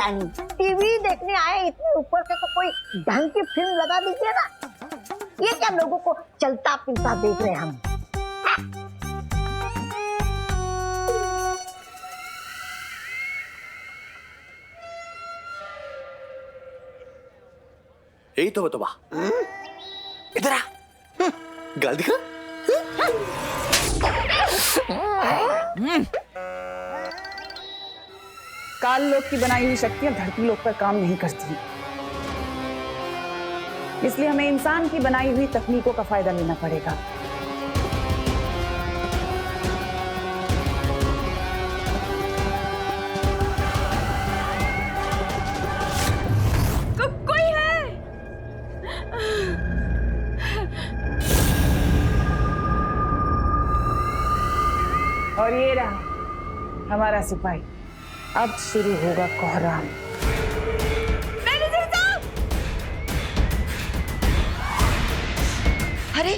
रानी, TV देखने आए इतने ऊपर से तो कोई ढंग की फिल्म लगा दीजिए ना। ये क्या लोगों को चलता फिरता देख रहे हम। यही तो बतवा, इधर आ, गाल दिखा। काल लोक की बनाई हुई शक्तियां धरती लोक पर काम नहीं करती, इसलिए हमें इंसान की बनाई हुई तकनीकों का फायदा लेना पड़ेगा। कोई है? और ये रहा हमारा सिपाही। अब शुरू होगा कोहराम। अरे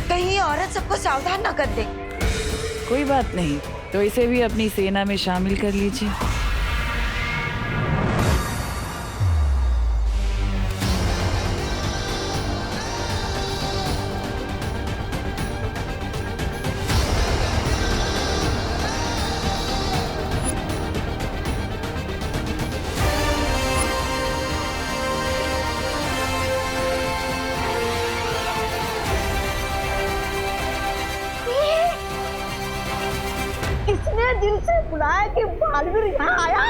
कहीं ये औरत सबको सावधान न कर दे। कोई बात नहीं, तो इसे भी अपनी सेना में शामिल कर लीजिए। किसने दिल से बुलाया कि बालवीर यहाँ आया?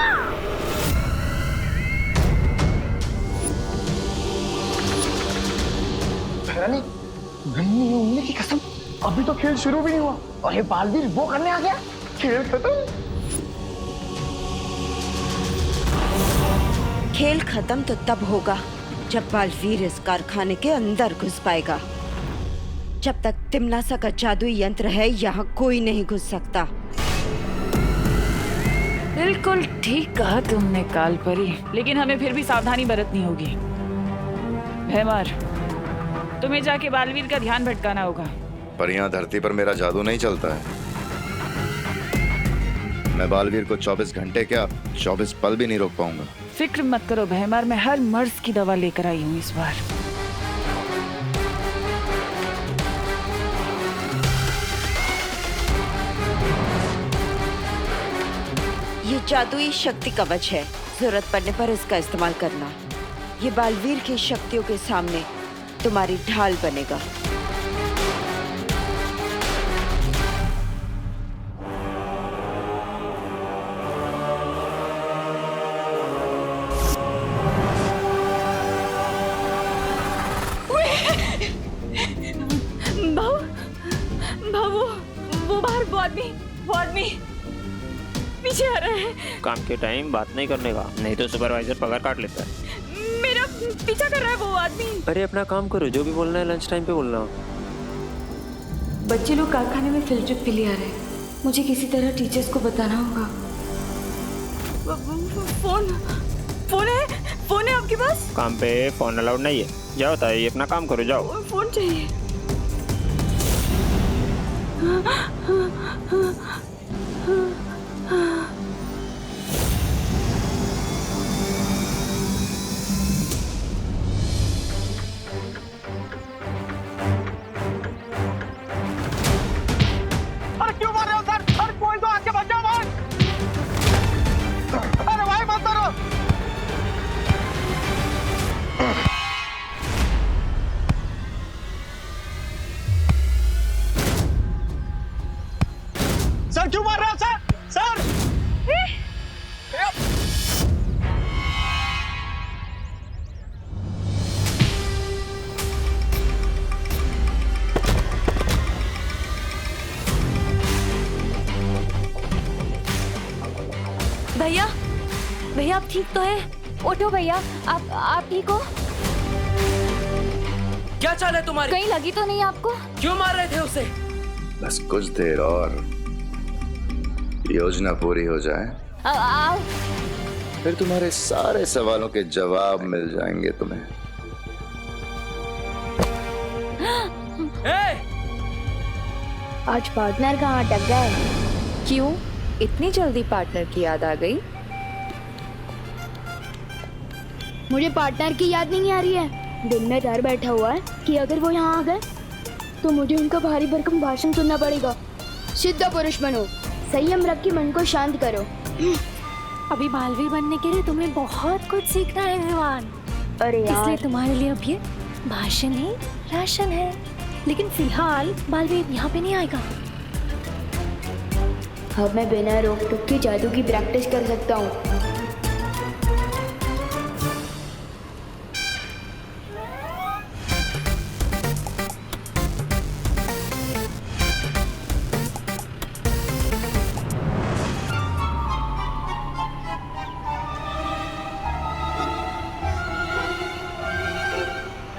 रानी, नहीं उंगली की कसम, अभी तो खेल शुरू भी नहीं हुआ और ये बालवीर वो करने आ गया। खेल खत्म। खेल खत्म तो तब होगा जब बालवीर इस कारखाने के अंदर घुस पाएगा। जब तक तिमनासा का जादुई यंत्र है, यहाँ कोई नहीं घुस सकता। बिल्कुल ठीक कहा तुमने कालपरी, लेकिन हमें फिर भी सावधानी बरतनी होगी। भैमार, तुम्हें जाके बालवीर का ध्यान भटकाना होगा। पर यहाँ धरती पर मेरा जादू नहीं चलता है। मैं बालवीर को 24 घंटे क्या 24 पल भी नहीं रोक पाऊंगा। फिक्र मत करो भैमार, मैं हर मर्ज की दवा लेकर आई हूँ इस बार। ये जादुई शक्ति कवच है, जरूरत पड़ने पर इसका इस्तेमाल करना। ये बालवीर की शक्तियों के सामने तुम्हारी ढाल बनेगा। वो बाहर वो आदमी पीछे आ रहा है। काम के टाइम बात नहीं करने का, नहीं तो सुपरवाइजर पगार काट लेता है। मेरा पीछा कर रहा है वो आदमी। अरे अपना काम करो, जो भी बोलना है लंच टाइम पे बोलना। बच्चे लोग कारखाने में फील्ड ट्रिप के लिए आ रहे हैं। मुझे किसी तरह टीचर्स को बताना होगा। फोन है आपके पास? काम पे फोन अलाउड नहीं है। जाओ ताई, अपना काम करो, जाओ। फोन चाहिए। सर क्यों मार रहे हो सर? सर भैया आप ठीक तो हैं? उठो भैया, आप ठीक हो? क्या चाल है तुम्हारी? कहीं लगी तो नहीं आपको? क्यों मार रहे थे उसे? बस कुछ देर और योजना पूरी हो जाए, फिर तुम्हारे सारे सवालों के जवाब मिल जाएंगे तुम्हें। आज पार्टनर कहाँ अटक गए? क्यों इतनी जल्दी पार्टनर की याद आ गई? मुझे पार्टनर की याद नहीं आ रही है। दिल में डर बैठा हुआ है कि अगर वो यहाँ आ गए तो मुझे उनका भारी भरकम भाषण सुनना पड़ेगा। सिद्ध पुरुष बनो, संयम रख के मन को शांत करो। अभी बालवीर बनने के लिए तुम्हें बहुत कुछ सीखना है विवान। अरे यार, इसलिए तुम्हारे लिए अब ये भाषण ही राशन है। लेकिन फिलहाल बालवीर यहाँ पे नहीं आएगा। अब मैं बिना रोक टोक के जादू की प्रैक्टिस कर सकता हूँ।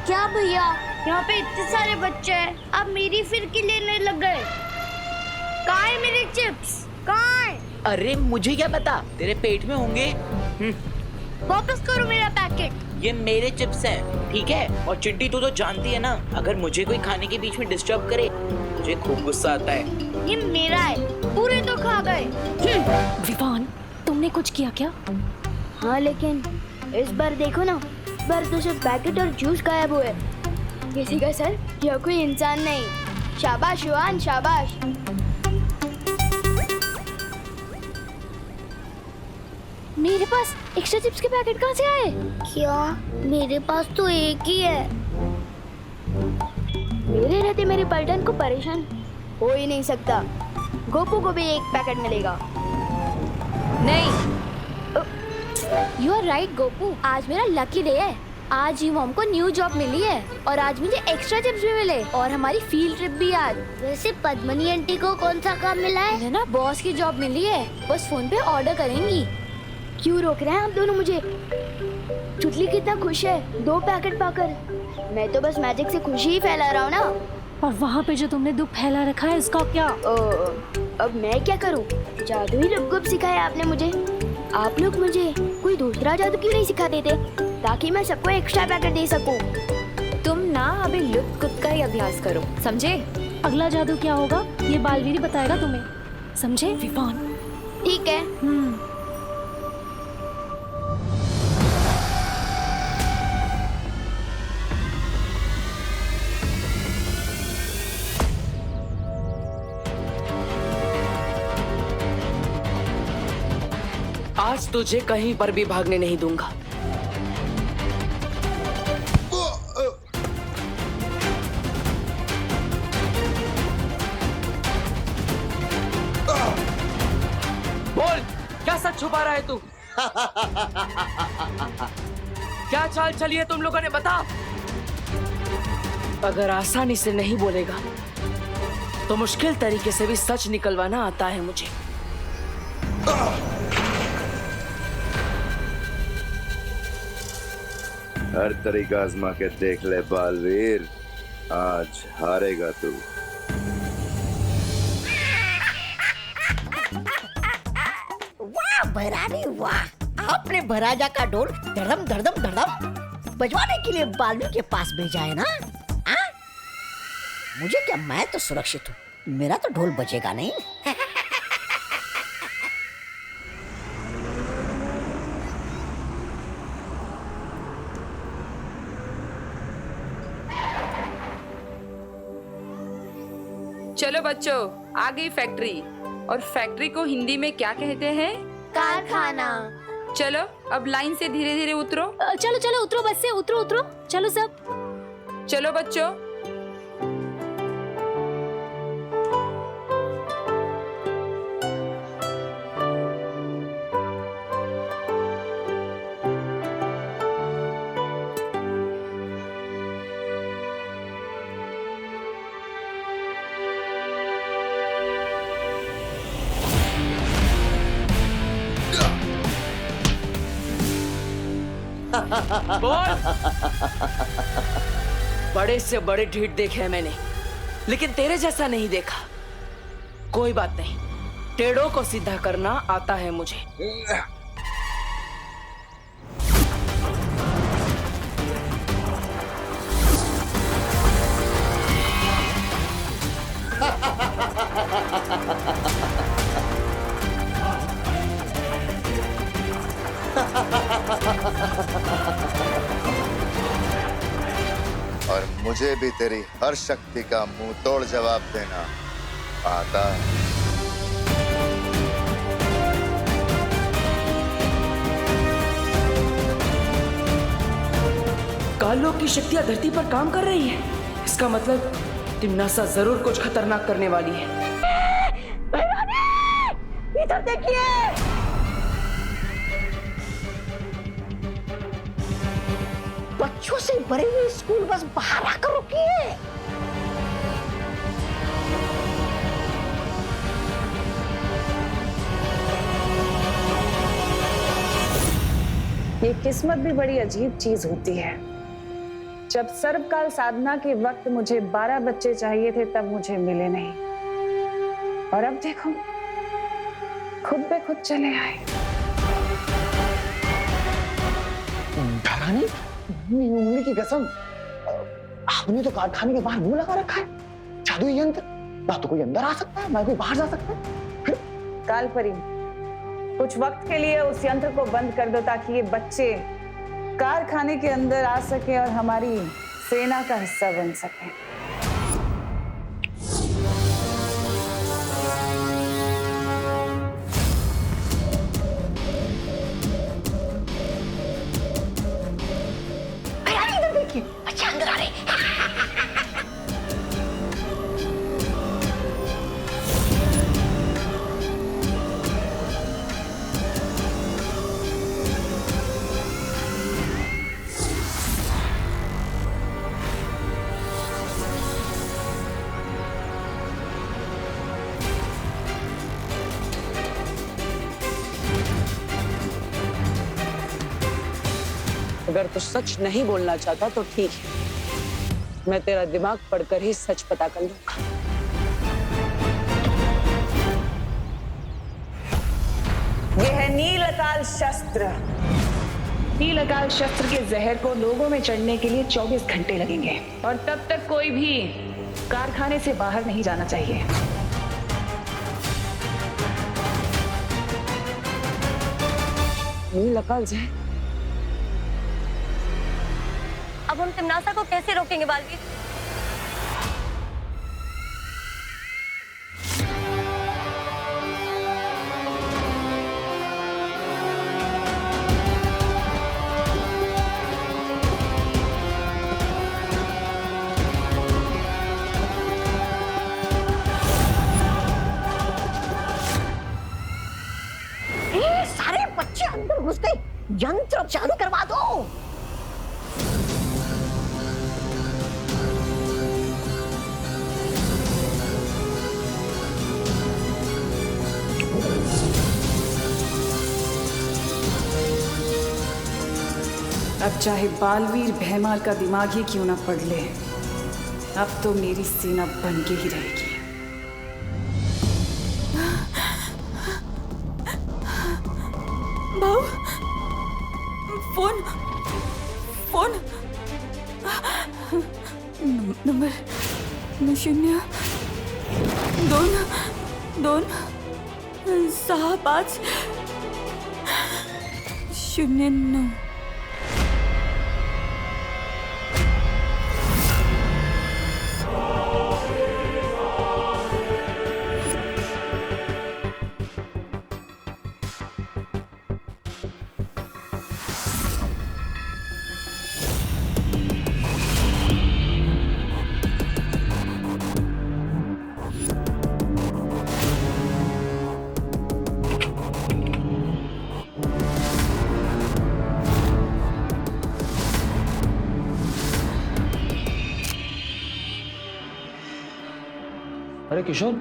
क्या भैया, यहाँ पे इतने सारे बच्चे हैं, आप मेरी फिरकी लेने लग गए। कहाँ है मेरे चिप्स? कहाँ है? अरे मुझे क्या पता, तेरे पेट में होंगे। वापस करो मेरा पैकेट। ये मेरे चिप्स हैं, ठीक है? और चिंटी तू तो जानती है ना, अगर मुझे कोई खाने के बीच में डिस्टर्ब करे मुझे खूब गुस्सा आता है। ये मेरा है, पूरे तो खा गए। विवान, तुमने कुछ किया क्या? हाँ, लेकिन इस बार देखो ना, इस बार तो सिर्फ पैकेट और जूस गायब हुए। किसी का सर, यह कोई इंसान नहीं। शाबाश विवान, शाबाश। मेरे पास एक्स्ट्रा चिप्स के पैकेट कहाँ से आए? क्या? मेरे पास तो एक ही है। मेरे रहते मेरे पलटन को परेशान हो ही नहीं सकता। गोपू को भी एक पैकेट मिलेगा। नहीं, यू आर राइट गोपू, आज मेरा लकी डे है। आज ही मॉम को न्यू जॉब मिली है और आज मुझे एक्स्ट्रा चिप्स भी मिले और हमारी फील्ड ट्रिप भी आज। वैसे पद्मनी आंटी को कौन सा काम मिला है? उन्हें ना बॉस की जॉब मिली है, बस फोन पे ऑर्डर करेंगी। क्यों रोक रहे हैं आप दोनों मुझे? चुटली कितना खुश है 2 पैकेट पाकर। मैं तो बस मैजिक से खुशी ही फैला रहा हूँ ना। और वहाँ पे जो तुमने दुख फैला रखा है, इसका क्या? अब मैं क्या करूँ? जादू ही लुप-गुप सिखाया आपने मुझे। आप लोग मुझे कोई दूसरा जादू क्यों नहीं सिखा देते, ताकि मैं सबको एक्स्ट्रा पैकेट दे सकूं? तुम ना अभी लुक कुप का ही अभ्यास करो, समझे? अगला जादू क्या होगा ये बालवीर ही बताएगा तुम्हें, समझे विवान? ठीक है। आज तुझे कहीं पर भी भागने नहीं दूंगा। बोल, क्या सच छुपा रहा है तू? क्या चाल चली है तुम लोगों ने, बता। अगर आसानी से नहीं बोलेगा तो मुश्किल तरीके से भी सच निकलवाना आता है मुझे। हर तरीका आजमा के देख ले बालवीर, आज हारेगा तू। वाह भरारी वाह, आपने भराजा का ढोल धड़म धड़म धड़म बजवाने के लिए बालवीर के पास भेजा है ना? मुझे क्या, मैं तो सुरक्षित हूँ, मेरा तो ढोल बजेगा नहीं। चलो बच्चों, आ गई फैक्ट्री। और फैक्ट्री को हिंदी में क्या कहते हैं? कारखाना। चलो अब लाइन से धीरे धीरे उतरो। चलो चलो उतरो, बस से उतरो उतरो, चलो सब। चलो बच्चों। बोल। बड़े से बड़े ढीठ देखे हैं मैंने, लेकिन तेरे जैसा नहीं देखा। कोई बात नहीं, टेढ़ों को सीधा करना आता है मुझे। मुझे भी तेरी हर शक्ति का मुंह तोड़ जवाब देना आता है। कालों की शक्तियां धरती पर काम कर रही है। इसका मतलब तिम्नासा जरूर कुछ खतरनाक करने वाली है। इधर देखिए। बच्चों से भरी हुई स्कूल बस बाहर आकर रुकी है। ये किस्मत भी बड़ी अजीब चीज होती है। जब सर्वकाल साधना के वक्त मुझे 12 बच्चे चाहिए थे तब मुझे मिले नहीं, और अब देखो खुद पे खुद चले आए। घरानी, उंगली की कसम, आपने तो कारखाने के बाहर मुंह लगा रखा है। जादुई यंत्र, ना तो कोई अंदर आ सकता है ना कोई बाहर जा सकता है। कालपरी, कुछ वक्त के लिए उस यंत्र को बंद कर दो ताकि ये बच्चे कारखाने के अंदर आ सके और हमारी सेना का हिस्सा बन सके। इधर देखिए, बच्चे अंदर आ रहे हैं। अगर तू सच नहीं बोलना चाहता तो ठीक है, मैं तेरा दिमाग पढ़कर ही सच पता कर लूंगा। ये है नील अकाल शस्त्र। नील अकाल शस्त्र के जहर को लोगों में चढ़ने के लिए 24 घंटे लगेंगे, और तब तक कोई भी कारखाने से बाहर नहीं जाना चाहिए। नील अकाल जहर? अब हम तिम्नासा को कैसे रोकेंगे बालवीर? सारे बच्चे अंदर घुस गए। यंत्र चालू करवा दो। अब चाहे बालवीर भैमाल का दिमाग ही क्यों ना पढ़ ले, अब तो मेरी सेना बन के ही रहेगी। भाऊ, फोन फोन नंबर 0-2-2-6-5-0-9। अरे किशोर,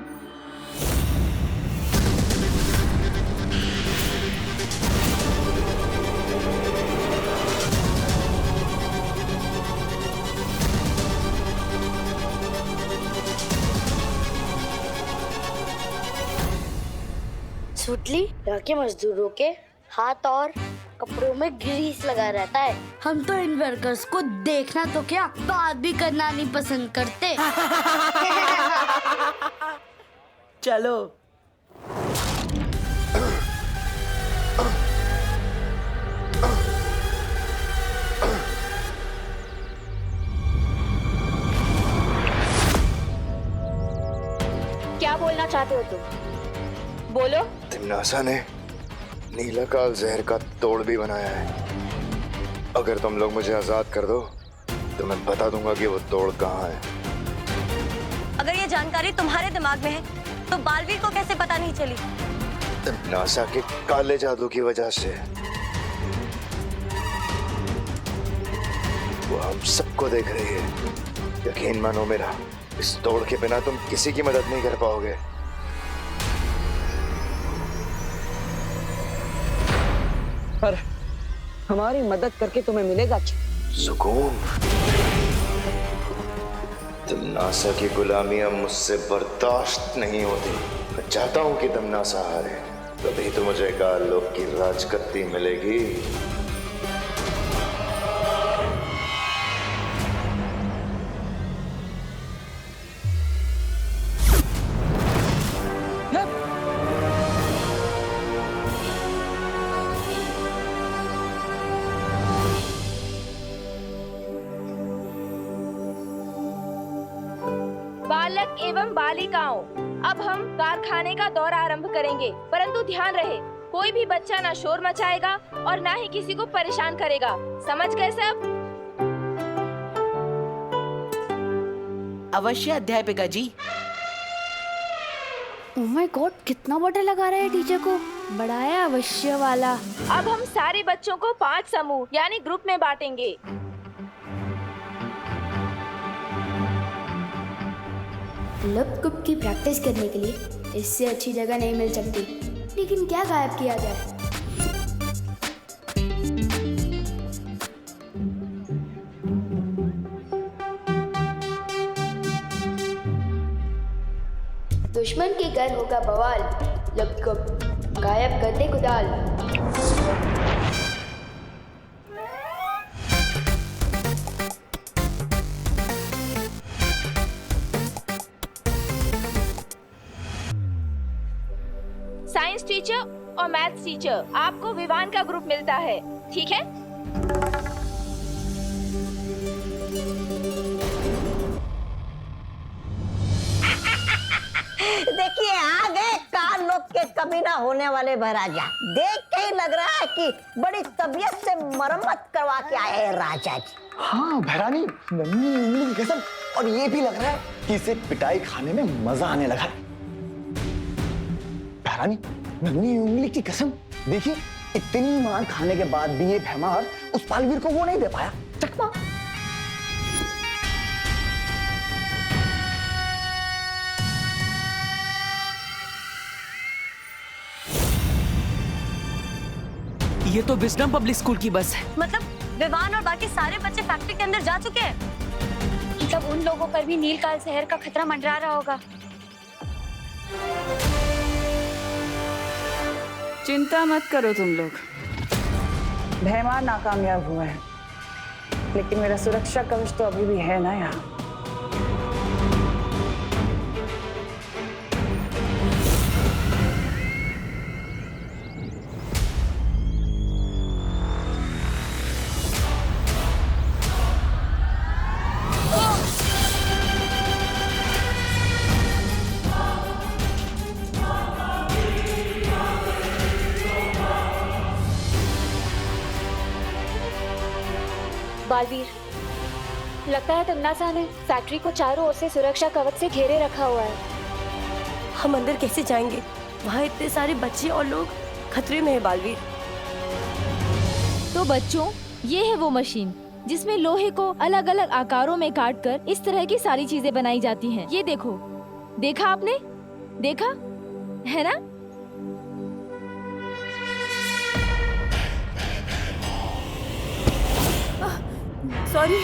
सुटली, यहाँ के मजदूरों के हाथ और कपड़ों में ग्रीस लगा रहता है। हम तो इन वर्कर्स को देखना तो क्या, बात भी करना नहीं पसंद करते। चलो। चाहते हो तुम? बोलो। तिमनासा ने नीला काल जहर का तोड़ भी बनाया है। अगर तुम लोग मुझे आजाद कर दो तो मैं बता दूंगा कि वो तोड़ कहाँ है। अगर ये जानकारी तुम्हारे दिमाग में है तो बालवीर को कैसे पता नहीं चली? तिमनासा के काले जादू की वजह से। वो हम सबको देख रही है। यकीन मानो मेरा, इस तोड़ के बिना तुम किसी की मदद नहीं कर पाओगे। पर हमारी मदद करके तुम्हें मिलेगा क्या? सुकून। तिमनासा की गुलामी अब मुझसे बर्दाश्त नहीं होती। मैं चाहता हूं कि तिमनासा हारे, तभी तो मुझे काल लोक की राजगद्दी मिलेगी। बालक एवं बालिकाओं, अब हम कारखाने का दौरा आरंभ करेंगे, परंतु ध्यान रहे कोई भी बच्चा ना शोर मचाएगा और ना ही किसी को परेशान करेगा। समझ गए सब? अवश्य अध्यापिका जी। ओह माय गॉड, कितना बड़ा लगा रहा है टीचर को। बड़ा है अवश्य वाला। अब हम सारे बच्चों को 5 समूह यानी ग्रुप में बांटेंगे। लप-कुप की प्रैक्टिस करने के लिए इससे अच्छी जगह नहीं मिल सकती। लेकिन क्या गायब किया जाए? दुश्मन के घर होगा बवाल, लप-कुप गायब कर दे कुदाल। साइंस टीचर और मैथ्स टीचर, आपको विवान का ग्रुप मिलता है, ठीक है? देखिए आ गए काल लोक के कभी ना होने वाले महाराजा। देख के ही लग रहा है कि बड़ी तबीयत से मरम्मत करवा के आए हैं राजा जी। हाँ भैरानी, नन्ही उंगली की कसम। और ये भी लग रहा है कि इसे पिटाई खाने में मजा आने लगा है। भैरानी, नन्ही उंगली की कसम, देखिए इतनी मार खाने के बाद भी ये भैमार उस बालवीर को वो नहीं दे पाया चकमा। ये तो विजडम पब्लिक स्कूल की बस है। मतलब विवान और बाकी सारे बच्चे फैक्ट्री के अंदर जा चुके हैं। मतलब उन लोगों पर भी नीलकाल जहर का खतरा मंडरा रहा होगा। चिंता मत करो तुम लोग, भैमार नाकामयाब हुआ है, लेकिन मेरा सुरक्षा कवच तो अभी भी है ना यहाँ। बालवीर, लगता है तिमनासा ने फैक्ट्री को चारों ओर से सुरक्षा कवच से घेरे रखा हुआ है। हम अंदर कैसे जाएंगे? वहाँ इतने सारे बच्चे और लोग खतरे में है बालवीर। तो बच्चों, ये है वो मशीन जिसमें लोहे को अलग अलग आकारों में काटकर इस तरह की सारी चीजें बनाई जाती हैं। ये देखो, देखा आपने? देखा है ना? सॉरी।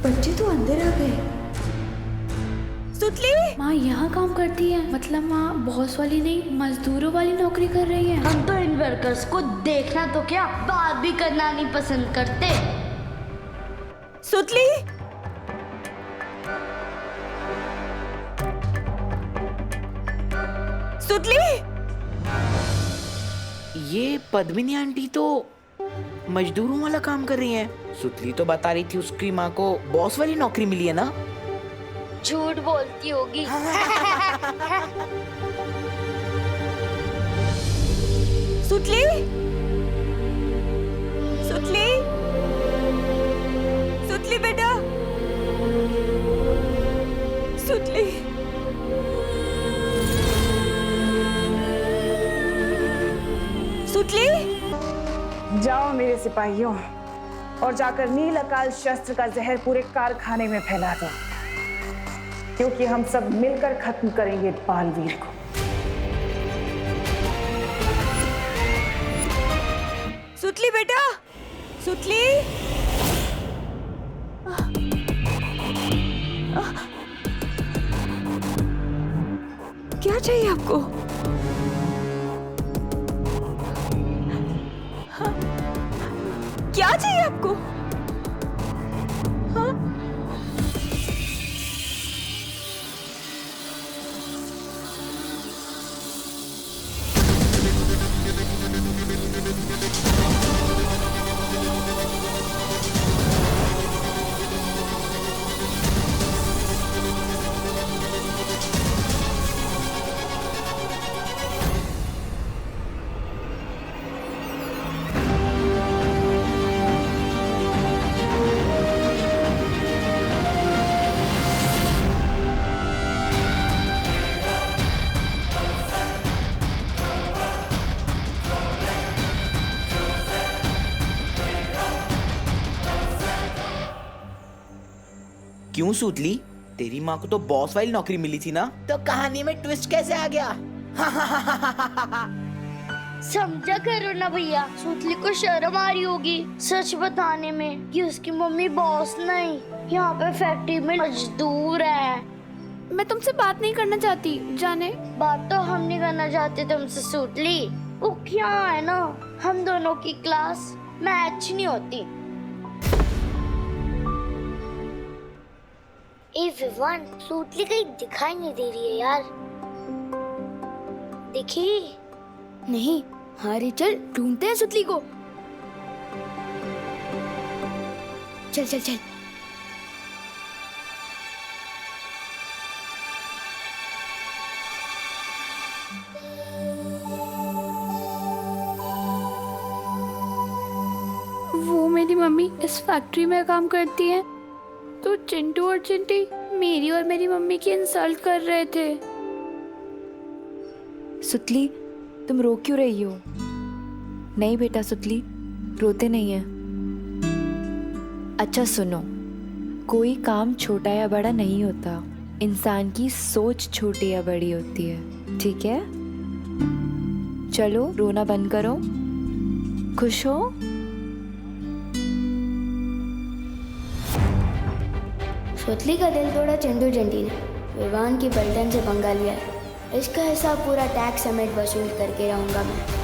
बच्चे तो अंदर आ गए। सुतली माँ यहाँ काम करती है, मतलब माँ बॉस वाली नहीं मजदूरों वाली नौकरी कर रही है। हम तो इन वर्कर्स को देखना तो क्या, बात भी करना नहीं पसंद करते। सुतली सुतली, ये पद्मिनी आंटी तो मजदूरों वाला काम कर रही हैं। सुतली तो बता रही थी उसकी माँ को बॉस वाली नौकरी मिली है ना। झूठ बोलती होगी। सुतली, सुतली, सुतली बेटा, सुतली। सुतली, जाओ मेरे सिपाहियों और जाकर नील अकाल शस्त्र का जहर पूरे कारखाने में फैला दो, क्योंकि हम सब मिलकर खत्म करेंगे बालवीर को। सुतली बेटा, सुतली। क्या चाहिए आपको? हाँ? क्या चाहिए आपको? हाँ? क्यों सुतली? तेरी माँ को तो बॉस वाली नौकरी मिली थी ना, तो कहानी में ट्विस्ट कैसे आ गया? समझा करो ना भैया, सुतली को शर्म आ रही होगी सच बताने में कि उसकी मम्मी बॉस नहीं, यहाँ पे फैक्ट्री में मजदूर है। मैं तुमसे बात नहीं करना चाहती, जाने। बात तो हम नहीं करना चाहते तुमसे सुतली, वो क्या है ना, हम दोनों की क्लास मैच नहीं होती। ए विवान, सुतली कहीं दिखाई नहीं दे रही है यार। दिखी नहीं। हारे चल ढूंढते हैं सुतली को। चल चल चल। वो मेरी मम्मी इस फैक्ट्री में काम करती है, तो चिंटू और चिंटी मेरी और मेरी मम्मी की इंसल्ट कर रहे थे। सुतली, तुम रो क्यों रही हो? नहीं बेटा सुतली, रोते नहीं है। अच्छा सुनो, कोई काम छोटा या बड़ा नहीं होता, इंसान की सोच छोटी या बड़ी होती है, ठीक है? चलो रोना बंद करो, खुश हो? सुतली का दिल तोड़ा चिंटू चिंटी ने, विवान की पलटन से पंगा लिया है। इसका हिसाब पूरा टैक्स समेत वसूल करके रहूंगा मैं।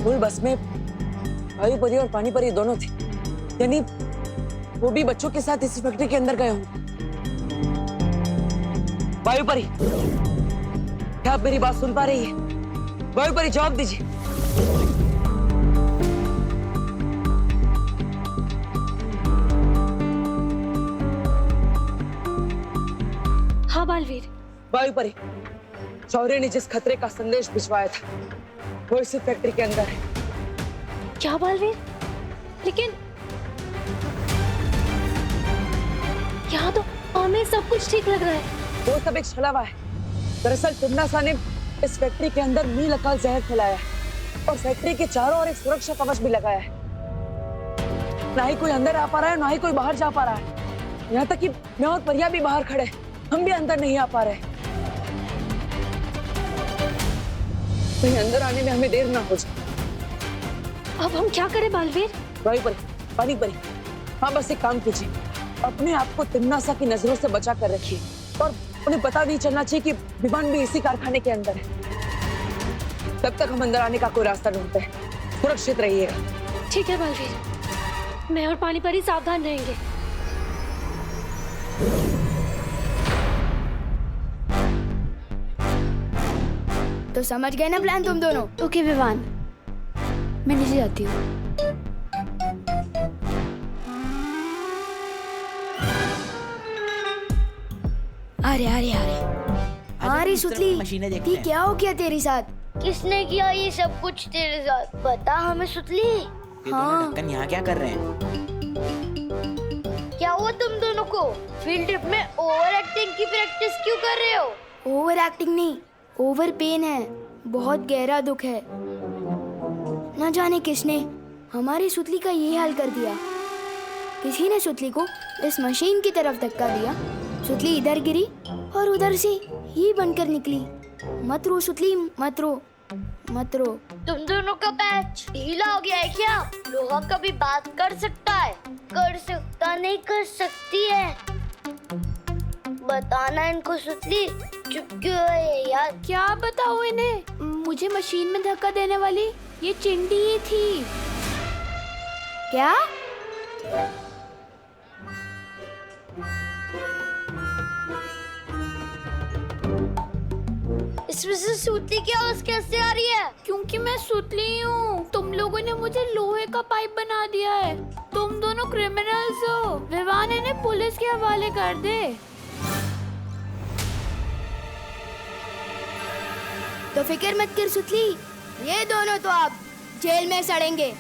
मूल बस में वायु परी और पानी परी दोनों थे, यानी वो भी बच्चों के साथ इस फैक्ट्री के अंदर गए होंगे। वायु परी, क्या आप मेरी बात सुन पा रही है? वायु परी जवाब दीजिए। हाँ बालवीर। वायु परी, शौर्य ने जिस खतरे का संदेश भिजवाया था वो इसी फैक्ट्री के अंदर है। क्या बालवीर? लेकिन यहाँ तो हमें सब कुछ ठीक लग रहा है। वो सब एक छलावा है। दरअसल तिम्नासा ने इस फैक्ट्री के अंदर नील अकाल जहर फैलाया है और फैक्ट्री के चारों ओर एक सुरक्षा कवच भी लगाया है। ना ही कोई अंदर आ पा रहा है, ना ही कोई बाहर जा पा रहा है। यहाँ तक कि मैं और परिया भी बाहर खड़े, हम भी अंदर नहीं आ पा रहे। कहीं अंदर आने में हमें देर ना हो जाए। अब हम क्या करें बालवीर? वायु परी, पानी परी, हाँ बस एक काम कीजिए, अपने आप को तिम्नासा की नजरों से बचा कर रखिए और उन्हें पता नहीं चलना चाहिए कि विमान भी इसी कारखाने के अंदर है। तब तक हम अंदर आने का कोई रास्ता ढूंढते हैं, सुरक्षित रहिएगा। ठीक है बालवीर, मैं और पानी परी सावधान रहेंगे। तो समझ गए ना प्लान तुम दोनों? ओके विवान, मैं नीचे जाती हूँ। हाँ रे सुतली, मशीनें देखते ये हैं। क्या हो गया तेरे साथ? किसने किया ये सब कुछ तेरे साथ? बता हमें सुतली। ये दोनों ढक्कन यहाँ क्या कर रहे हैं? क्या हुआ तुम दोनों को? फील्ड ट्रिप में ओवर एक्टिंग की प्रैक्टिस क्यों कर रहे हो? ओवर एक्टिंग नहीं, ओवर पेन है। बहुत गहरा दुख है। न जाने किसने हमारी सुतली का ये हाल कर दिया। किसी ने सुतली को इस मशीन की तरफ धक्का दिया। सुतली इधर गिरी और उधर से ही बनकर निकली। मत रो सुतली, मत रो, मत रो। तुम दोनों का पैच ढीला हो गया है क्या? लोहा कभी बात कर सकता है? कर सकता नहीं, कर सकती है। बताना इनको सुतली, चुप क्यों है यार? क्या बताओ इन्हें? मुझे मशीन में धक्का देने वाली ये चिंटी ही थी। क्या? इसमें से सुतली की आवाज कैसे आ रही है? क्योंकि मैं सुतली हूँ। तुम लोगों ने मुझे लोहे का पाइप बना दिया है। तुम दोनों क्रिमिनल्स हो। विवान इन्हें पुलिस के हवाले कर दे। तो फिक्र मत कर सुतली, ये दोनों तो आप जेल में सड़ेंगे।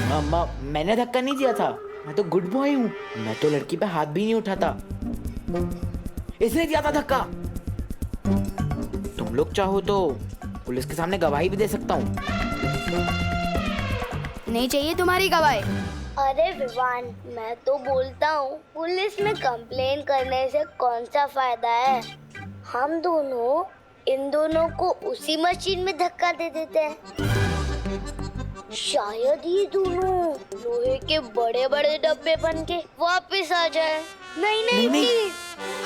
मम्मा, मैंने धक्का नहीं दिया था। मैं तो गुड बॉय हूँ। मैं तो लड़की पे हाथ भी नहीं उठाता। इसने दिया था धक्का। तुम लोग चाहो तो पुलिस के सामने गवाही भी दे सकता हूँ। नहीं चाहिए तुम्हारी गवाही। अरे विवान, मैं तो बोलता हूँ पुलिस में कंप्लेन करने से कौन सा फायदा है? हम दोनों इन दोनों को उसी मशीन में धक्का दे देते हैं। शायद ये दोनों लोहे के बड़े बड़े डब्बे बन के वापस आ जाए। नहीं नहीं प्लीज,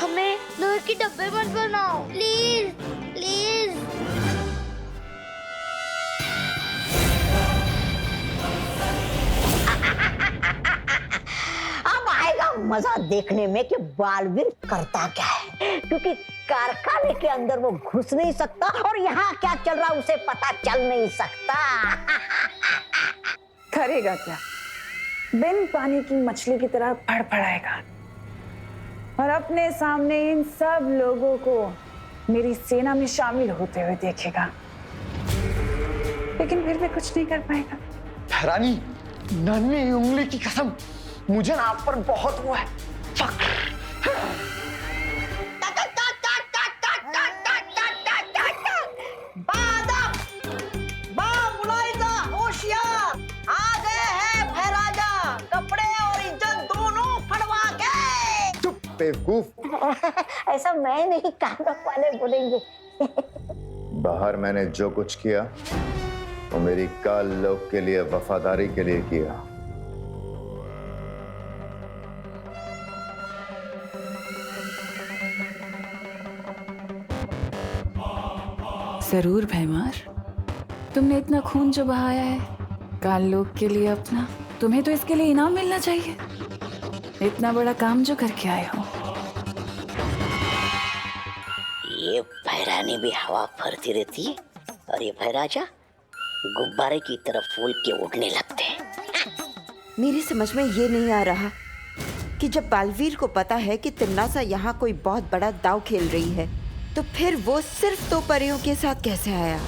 हमें लोहे के डब्बे मत बनाओ प्लीज, प्लीज। अब आएगा मजा देखने में कि बालवीर करता क्या है, क्योंकि कारखाने के अंदर वो घुस नहीं सकता और यहाँ क्या चल रहा उसे पता चल नहीं सकता। करेगा क्या? बिन पानी की मछली की तरह फड़फड़ाएगा और अपने सामने इन सब लोगों को मेरी सेना में शामिल होते हुए देखेगा, लेकिन फिर भी कुछ नहीं कर पाएगा। रानी, नन्ही उंगली की कसम, मुझे ना आप पर बहुत वो है बेवकूफ। ऐसा मैं नहीं, कानक वाले बोलेंगे। बाहर मैंने जो कुछ किया वो मेरी काल लोक के लिए, वफादारी के लिए किया। जरूर भैमार, तुमने इतना खून जो बहाया है काल लोक के लिए अपना, तुम्हें तो इसके लिए इनाम मिलना चाहिए। इतना बड़ा काम जो करके आए हो। ये भैरानी भी हवा भरती रहती है और ये भैराजा गुब्बारे की तरफ फूल के उड़ने लगते हैं। मेरी समझ में ये नहीं आ रहा कि जब बालवीर को पता है कि तिम्नासा यहाँ कोई बहुत बड़ा दाव खेल रही है, तो फिर वो सिर्फ 2 परियों के साथ कैसे आया?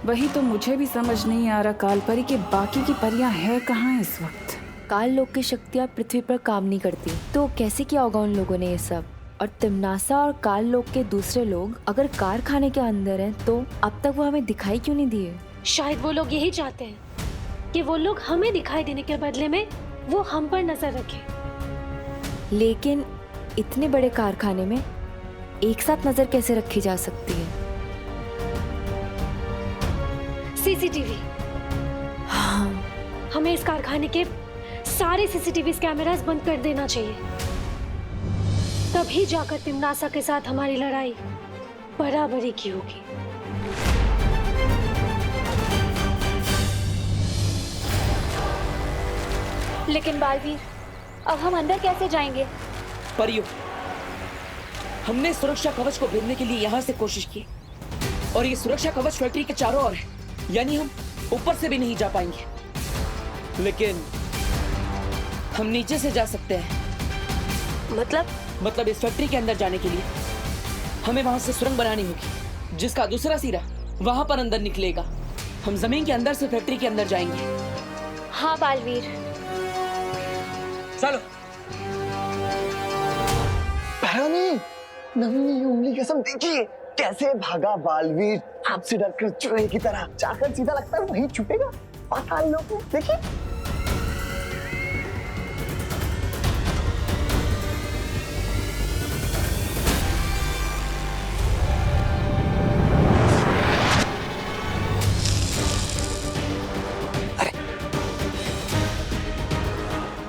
वही तो मुझे भी समझ नहीं आ रहा कालपरी के बाकी की परियां हैं कहाँ इस वक्त। काल लोक की शक्तियाँ पृथ्वी पर काम नहीं करती, तो कैसे किया होगा उन लोगों ने ये सब? और तिम्नासा और काल लोक के दूसरे लोग अगर कारखाने के अंदर हैं, तो अब तक वो हमें दिखाई क्यों नहीं दिए? शायद वो लोग यही चाहते हैं कि वो लोग हमें दिखाई देने के बदले में वो हम पर नजर रखें। लेकिन इतने बड़े कारखाने में एक साथ नजर कैसे रखी जा सकती है? सीसीटीवी। हाँ। हमें इस कारखाने के सारे सीसीटीवी कैमरास बंद कर देना चाहिए। तभी जाकर तिम्नासा के साथ हमारी लड़ाई बराबरी की होगी। लेकिन बालवीर, अब हम अंदर कैसे जाएंगे? परियो, हमने सुरक्षा कवच को भेजने के लिए यहाँ से कोशिश की और ये सुरक्षा कवच फैक्ट्री के चारों ओर है, यानी हम ऊपर से भी नहीं जा पाएंगे। लेकिन हम नीचे से जा सकते हैं मतलब इस फैक्ट्री के अंदर जाने के लिए हमें वहां से सुरंग बनानी होगी, जिसका दूसरा सिरा वहां पर अंदर निकलेगा। हम जमीन के अंदर से फैक्ट्री के अंदर जाएंगे। हाँ बालवीर। चलो। भैरवनी, नवीन उंगली कसम देखिए कैसे भागा बालवीर, आपसे डरकर चूहे की तरह जाकर सीधा लगता है वहीं छुपेगा पाताल लोक में। देखिए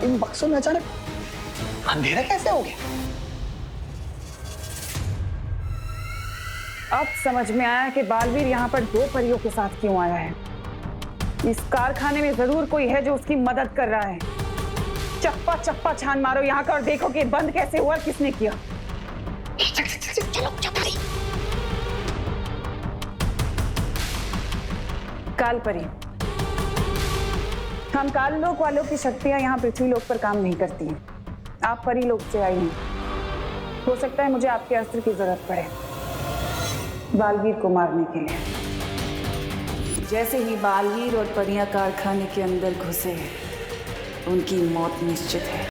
इन बक्सों में अचानक अंधेरा कैसे हो गया? अब समझ में आया कि बालवीर यहाँ पर 2 परियों के साथ क्यों आया है। इस कारखाने में जरूर कोई है जो उसकी मदद कर रहा है। चप्पा चप्पा छान मारो यहाँ का और देखो कि बंद कैसे हुआ, किसने किया। काल परी, हम काल लोक वालों की शक्तियां यहाँ पृथ्वी लोक पर काम नहीं करती हैं। आप परी लोक से आई हैं। हो सकता है मुझे आपके अस्त्र की जरूरत पड़े बालवीर को मारने के लिए। जैसे ही बालवीर और परियां कारखाने के अंदर घुसे, उनकी मौत निश्चित है।